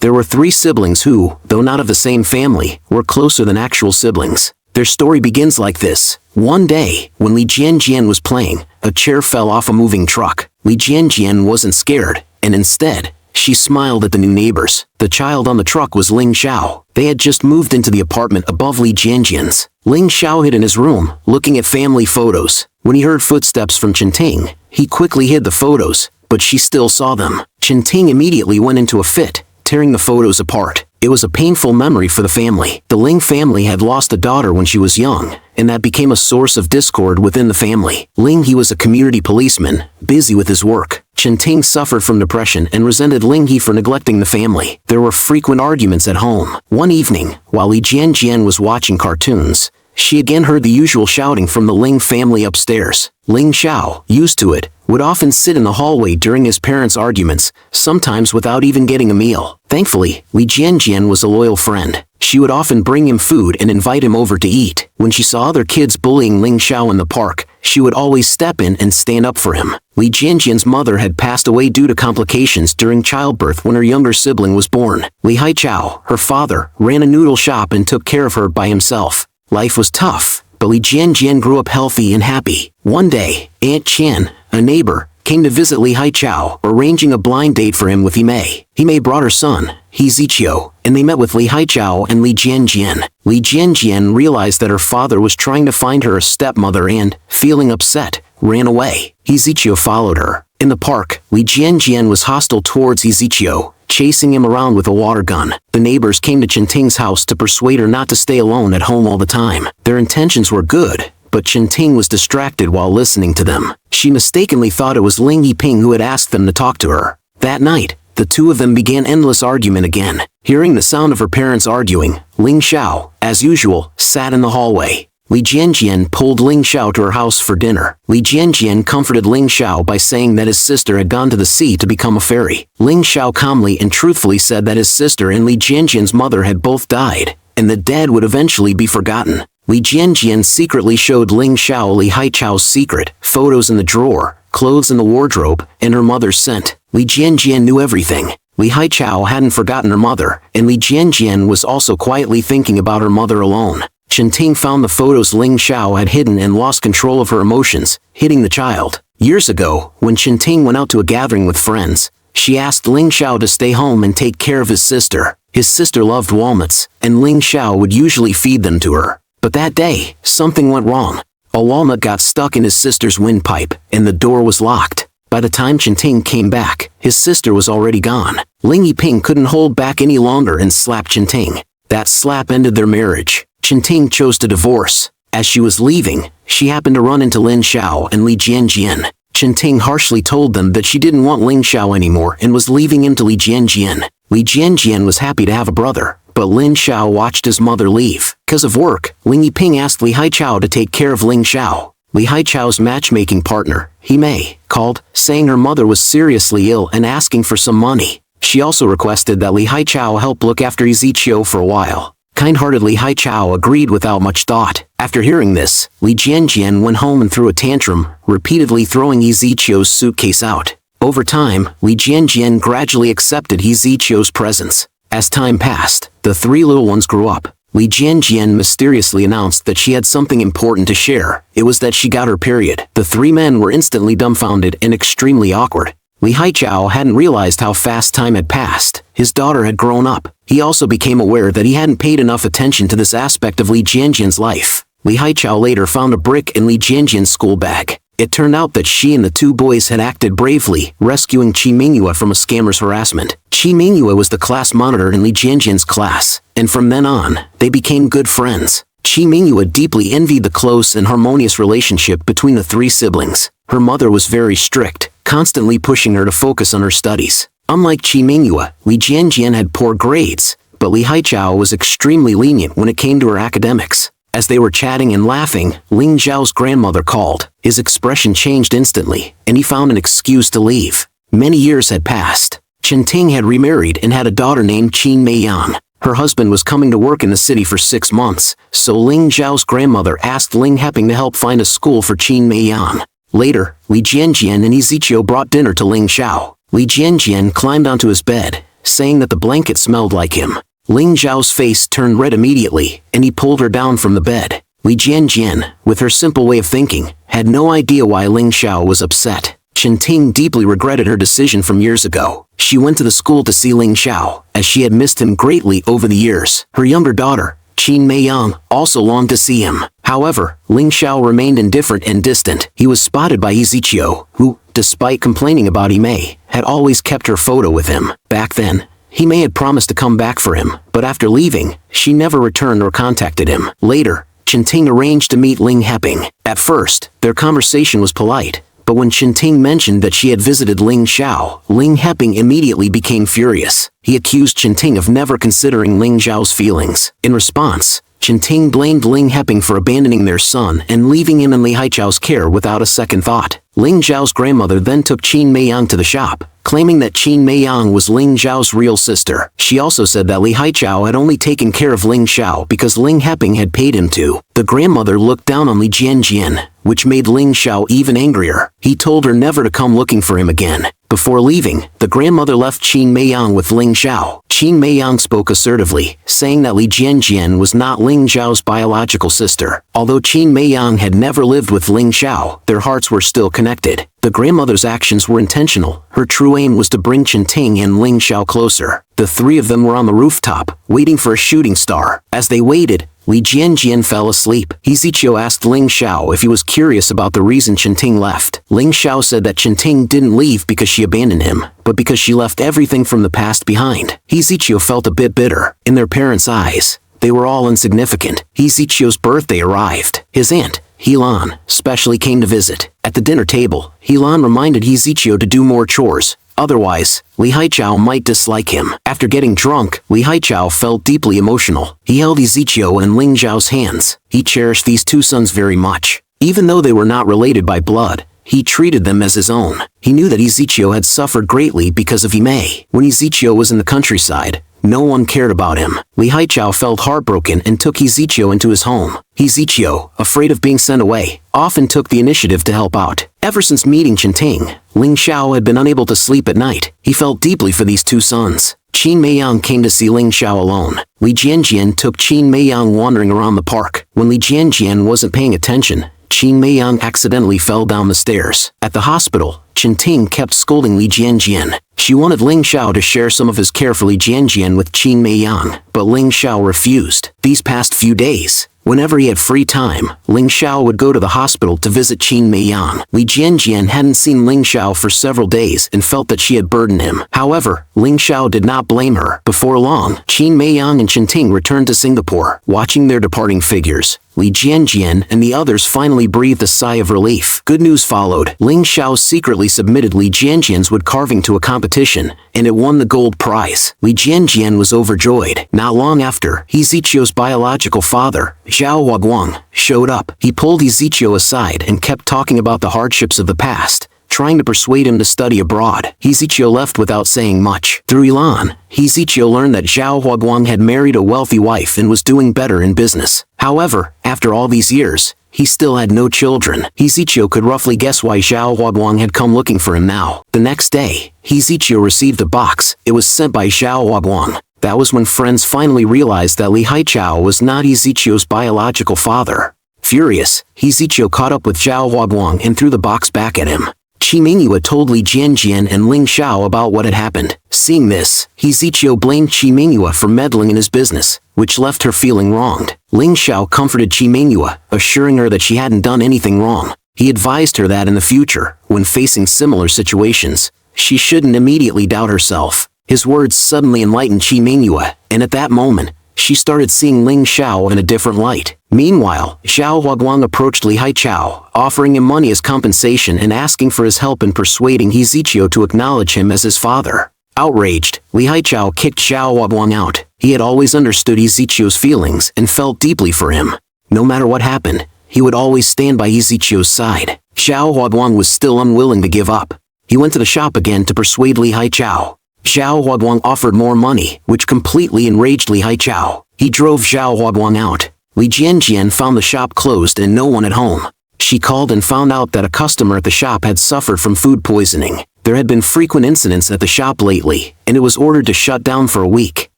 There were 3 siblings who, though not of the same family, were closer than actual siblings. Their story begins like this. One day, when Li Jianjian was playing, a chair fell off a moving truck. Li Jianjian wasn't scared, and instead, she smiled at the new neighbors. The child on the truck was Ling Xiao. They had just moved into the apartment above Li Jianjian's. Ling Xiao hid in his room, looking at family photos. When he heard footsteps from Ting, he quickly hid the photos, but she still saw them. Ting immediately went into a fit, tearing the photos apart. It was a painful memory for the family. The Ling family had lost a daughter when she was young, and that became a source of discord within the family. Ling He was a community policeman, busy with his work. Ting suffered from depression and resented Ling He for neglecting the family. There were frequent arguments at home. One evening, while Li Jianjian was watching cartoons, she again heard the usual shouting from the Ling family upstairs. Ling Xiao, used to it, would often sit in the hallway during his parents' arguments, sometimes without even getting a meal. Thankfully, Li Jianjian was a loyal friend. She would often bring him food and invite him over to eat. When she saw other kids bullying Ling Xiao in the park, she would always step in and stand up for him. Li Jianjian's mother had passed away due to complications during childbirth when her younger sibling was born. Li Haichao, her father, ran a noodle shop and took care of her by himself. Life was tough, but Li Jianjian grew up healthy and happy. One day, Aunt Qian, a neighbor, came to visit Li Haichao, arranging a blind date for him with Himei. Himei brought her son, He Ziqiu, and they met with Li Haichao and Li Jianjian. Li Jianjian realized that her father was trying to find her a stepmother and, feeling upset, ran away. He Ziqiu followed her. In the park, Li Jianjian was hostile towards He Ziqiu, chasing him around with a water gun. The neighbors came to Ting's house to persuade her not to stay alone at home all the time. Their intentions were good, but Ting was distracted while listening to them. She mistakenly thought it was Ling Yiping who had asked them to talk to her. That night, the two of them began endless argument again. Hearing the sound of her parents arguing, Ling Xiao, as usual, sat in the hallway. Li Jianjian pulled Ling Xiao to her house for dinner. Li Jianjian comforted Ling Xiao by saying that his sister had gone to the sea to become a fairy. Ling Xiao calmly and truthfully said that his sister and Li Jianjian's mother had both died, and the dead would eventually be forgotten. Li Jianjian secretly showed Ling Xiao Li Haichao's secret, photos in the drawer, clothes in the wardrobe, and her mother's scent. Li Jianjian knew everything. Li Haichao hadn't forgotten her mother, and Li Jianjian was also quietly thinking about her mother alone. Ting found the photos Ling Xiao had hidden and lost control of her emotions, hitting the child. Years ago, when Ting went out to a gathering with friends, she asked Ling Xiao to stay home and take care of his sister. His sister loved walnuts, and Ling Xiao would usually feed them to her. But that day, something went wrong. A walnut got stuck in his sister's windpipe, and the door was locked. By the time Ting came back, his sister was already gone. Ling Yiping couldn't hold back any longer and slapped Ting. That slap ended their marriage. Ting chose to divorce. As she was leaving, she happened to run into Lin Xiao and Li Jianjian. Ting harshly told them that she didn't want Ling Xiao anymore and was leaving him to Li Jianjian. Li Jianjian was happy to have a brother, but Lin Xiao watched his mother leave. Because of work, Ling Yiping asked Li Haichao to take care of Ling Xiao. Li Haichao's matchmaking partner, Himei, called, saying her mother was seriously ill and asking for some money. She also requested that Li Haichao help look after He Ziqiu for a while. Kind-heartedly Haichao agreed without much thought. After hearing this, Li Jianjian went home and threw a tantrum, repeatedly throwing He Ziqiu's suitcase out. Over time, Li Jianjian gradually accepted He Ziqiu's presence. As time passed, the 3 little ones grew up. Li Jianjian mysteriously announced that she had something important to share. It was that she got her period. The 3 men were instantly dumbfounded and extremely awkward. Li Haichao hadn't realized how fast time had passed. His daughter had grown up. He also became aware that he hadn't paid enough attention to this aspect of Li Jianjian's life. Li Haichao later found a brick in Li Jianjian's school bag. It turned out that she and the 2 boys had acted bravely, rescuing Qi Mingyue from a scammer's harassment. Qi Mingyue was the class monitor in Li Jianjian's class, and from then on, they became good friends. Qi Mingyue deeply envied the close and harmonious relationship between the 3 siblings. Her mother was very strict, constantly pushing her to focus on her studies. Unlike Qi Mingyue, Li Jianjian had poor grades, but Li Haichao was extremely lenient when it came to her academics. As they were chatting and laughing, Ling Zhao's grandmother called. His expression changed instantly, and he found an excuse to leave. Many years had passed. Ting had remarried and had a daughter named Qin Meiyang. Her husband was coming to work in the city for 6 months, so Ling Zhao's grandmother asked Ling Heping to help find a school for Qin Meiyang. Later, Li Jianjian and He Ziqiu brought dinner to Ling Xiao. Li Jianjian climbed onto his bed, saying that the blanket smelled like him. Ling Zhao's face turned red immediately, and he pulled her down from the bed. Li Jianjian, with her simple way of thinking, had no idea why Ling Xiao was upset. Chen Ting deeply regretted her decision from years ago. She went to the school to see Ling Xiao, as she had missed him greatly over the years. Her younger daughter, Qin Meiyang, also longed to see him. However, Ling Xiao remained indifferent and distant. He was spotted by Ezechiel, who, despite complaining about Imei, had always kept her photo with him. Back then, Imei had promised to come back for him, but after leaving, she never returned or contacted him. Later, Chen Ting arranged to meet Ling Heping. At first, their conversation was polite, but when Chen Ting mentioned that she had visited Ling Xiao, Ling Heping immediately became furious. He accused Chen Ting of never considering Ling Zhao's feelings. In response, Chen Ting blamed Ling Heping for abandoning their son and leaving him in Li Haichao's care without a second thought. Ling Zhao's grandmother then took Qin Meiyang to the shop, claiming that Qin Meiyang was Ling Zhao's real sister. She also said that Li Haichao had only taken care of Ling Xiao because Ling Heping had paid him to. The grandmother looked down on Li Jianjian, which made Ling Xiao even angrier. He told her never to come looking for him again. Before leaving, the grandmother left Qin Meiyang with Ling Xiao. Qin Meiyang spoke assertively, saying that Li Jianjian was not Ling Zhao's biological sister. Although Qin Meiyang had never lived with Ling Xiao, their hearts were still connected. The grandmother's actions were intentional. Her true aim was to bring Chen Ting and Ling Xiao closer. The three of them were on the rooftop, waiting for a shooting star. As they waited, Li Jianjian fell asleep. Ezechiel asked Ling Xiao if he was curious about the reason Chen Ting left. Ling Xiao said that Chen Ting didn't leave because she abandoned him, but because she left everything from the past behind. Ezechiel felt a bit bitter. In their parents' eyes, they were all insignificant. Ezechiel's birthday arrived. His aunt, Helan, specially came to visit. At the dinner table, Helan reminded Ezechiel to do more chores. Otherwise, Li Haichao might dislike him. After getting drunk, Li Haichao felt deeply emotional. He held Ezechiel and Ling Zhao's hands. He cherished these two sons very much. Even though they were not related by blood, he treated them as his own. He knew that Ezechiel had suffered greatly because of Imei. When Ezechiel was in the countryside, no one cared about him. Li Haichao felt heartbroken and took Ezechiel into his home. Ezechiel, afraid of being sent away, often took the initiative to help out. Ever since meeting Chen Ting, Ling Xiao had been unable to sleep at night. He felt deeply for these two sons. Qin Meiyang came to see Ling Xiao alone. Li Jianjian took Qin Meiyang wandering around the park. When Li Jianjian wasn't paying attention, Qin Meiyang accidentally fell down the stairs. At the hospital, Chen Ting kept scolding Li Jianjian. She wanted Ling Xiao to share some of his care for Li Jianjian with Qin Meiyang, but Ling Xiao refused. These past few days, whenever he had free time, Ling Xiao would go to the hospital to visit Qin Meiyang. Li Jianjian hadn't seen Ling Xiao for several days and felt that she had burdened him. However, Ling Xiao did not blame her. Before long, Qin Meiyang and Chen Ting returned to Singapore. Watching their departing figures, Li Jianjian and the others finally breathed a sigh of relief. Good news followed. Ling Xiao secretly submitted Li Jianjian's wood carving to a competition, and it won the gold prize. Li Jianjian was overjoyed. Not long after, Ezechiel's biological father, Zhao Huaguang, showed up. He pulled Ezechiel aside and kept talking about the hardships of the past, trying to persuade him to study abroad. Ezechiel left without saying much. Through Ilan, Ezechiel learned that Zhao Huaguang had married a wealthy wife and was doing better in business. However, after all these years, he still had no children. Ezechiel could roughly guess why Zhao Huaguang had come looking for him now. The next day, Ezechiel received a box. It was sent by Zhao Huaguang. That was when friends finally realized that Li Haichao was not Ezechiel's biological father. Furious, Ezechiel caught up with Zhao Huaguang and threw the box back at him. Qi Mingyue told Li Jianjian and Ling Xiao about what had happened. Seeing this, Ezechiel blamed Qi Mingyue for meddling in his business, which left her feeling wronged. Ling Xiao comforted Qi Mingyue, assuring her that she hadn't done anything wrong. He advised her that in the future, when facing similar situations, she shouldn't immediately doubt herself. His words suddenly enlightened Qi Mingyue, and at that moment, she started seeing Ling Xiao in a different light. Meanwhile, Zhao Huaguang approached Li Haichao, offering him money as compensation and asking for his help in persuading Ezechiel to acknowledge him as his father. Outraged, Li Haichao kicked Zhao Huaguang out. He had always understood Ezechiel's feelings and felt deeply for him. No matter what happened, he would always stand by Ezechiel's side. Zhao Huaguang was still unwilling to give up. He went to the shop again to persuade Li Haichao. Zhao Huaguang offered more money, which completely enraged Li Haichao. He drove Zhao Huaguang out. Li Jianjian found the shop closed and no one at home. She called and found out that a customer at the shop had suffered from food poisoning. There had been frequent incidents at the shop lately, and it was ordered to shut down for a week.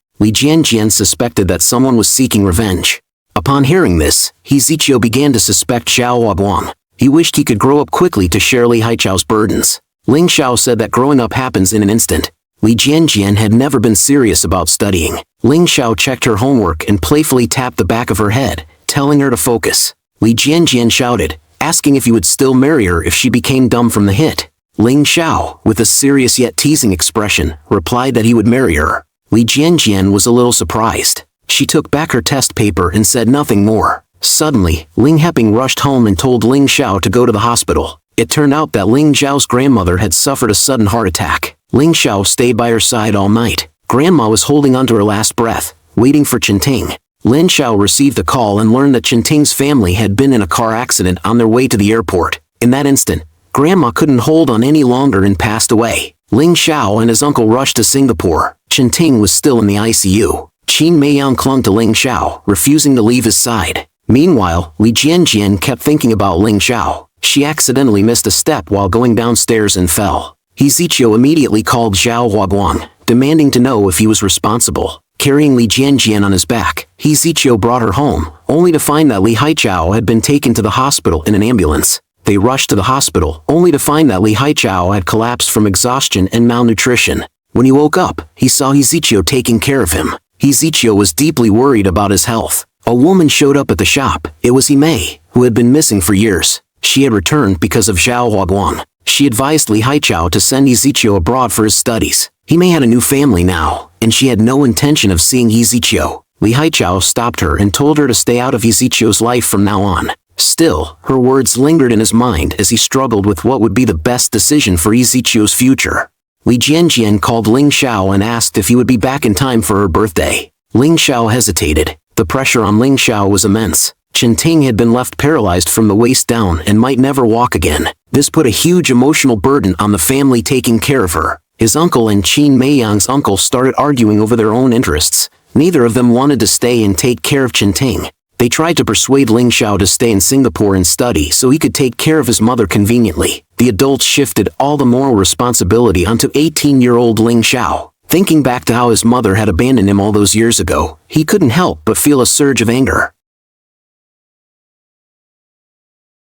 Li Jianjian suspected that someone was seeking revenge. Upon hearing this, He Ziqiu began to suspect Xiao Huaguang. He wished he could grow up quickly to share Li Haichao's burdens. Ling Xiao said that growing up happens in an instant. Li Jianjian had never been serious about studying. Ling Xiao checked her homework and playfully tapped the back of her head, telling her to focus. Li Jianjian shouted, asking if he would still marry her if she became dumb from the hit. Ling Xiao, with a serious yet teasing expression, replied that he would marry her. Li Jianjian was a little surprised. She took back her test paper and said nothing more. Suddenly, Ling Heping rushed home and told Ling Xiao to go to the hospital. It turned out that Ling Xiao's grandmother had suffered a sudden heart attack. Ling Xiao stayed by her side all night. Grandma was holding onto her last breath, waiting for Chenting. Lin Xiao received a call and learned that Chenting's family had been in a car accident on their way to the airport. In that instant, Grandma couldn't hold on any longer and passed away. Ling Xiao and his uncle rushed to Singapore. Chenting was still in the ICU. Qin Meiyang clung to Ling Xiao, refusing to leave his side. Meanwhile, Li Jianjian kept thinking about Ling Xiao. She accidentally missed a step while going downstairs and fell. He Ziqiu immediately called Xiao Huaguang, demanding to know if he was responsible. Carrying Li Jianjian on his back, He Ziqiu brought her home, only to find that Li Haichao had been taken to the hospital in an ambulance. They rushed to the hospital, only to find that Li Haichao had collapsed from exhaustion and malnutrition. When he woke up, he saw He Ziqiu taking care of him. He Ziqiu was deeply worried about his health. A woman showed up at the shop. It was He Mei, who had been missing for years. She had returned because of Xiao Huaguang. She advised Li Haichao to send He Ziqiu abroad for his studies. He Mei had a new family now, and she had no intention of seeing He Ziqiu. Li Haichao stopped her and told her to stay out of He Ziqiu's life from now on. Still, her words lingered in his mind as he struggled with what would be the best decision for He Ziqiu's future. Li Jianjian called Ling Xiao and asked if he would be back in time for her birthday. Ling Xiao hesitated. The pressure on Ling Xiao was immense. Chenting had been left paralyzed from the waist down and might never walk again. This put a huge emotional burden on the family taking care of her. His uncle and Qin Meiyang's uncle started arguing over their own interests. Neither of them wanted to stay and take care of Chenting. They tried to persuade Ling Xiao to stay in Singapore and study so he could take care of his mother conveniently. The adults shifted all the moral responsibility onto 18-year-old Ling Xiao. Thinking back to how his mother had abandoned him all those years ago, he couldn't help but feel a surge of anger.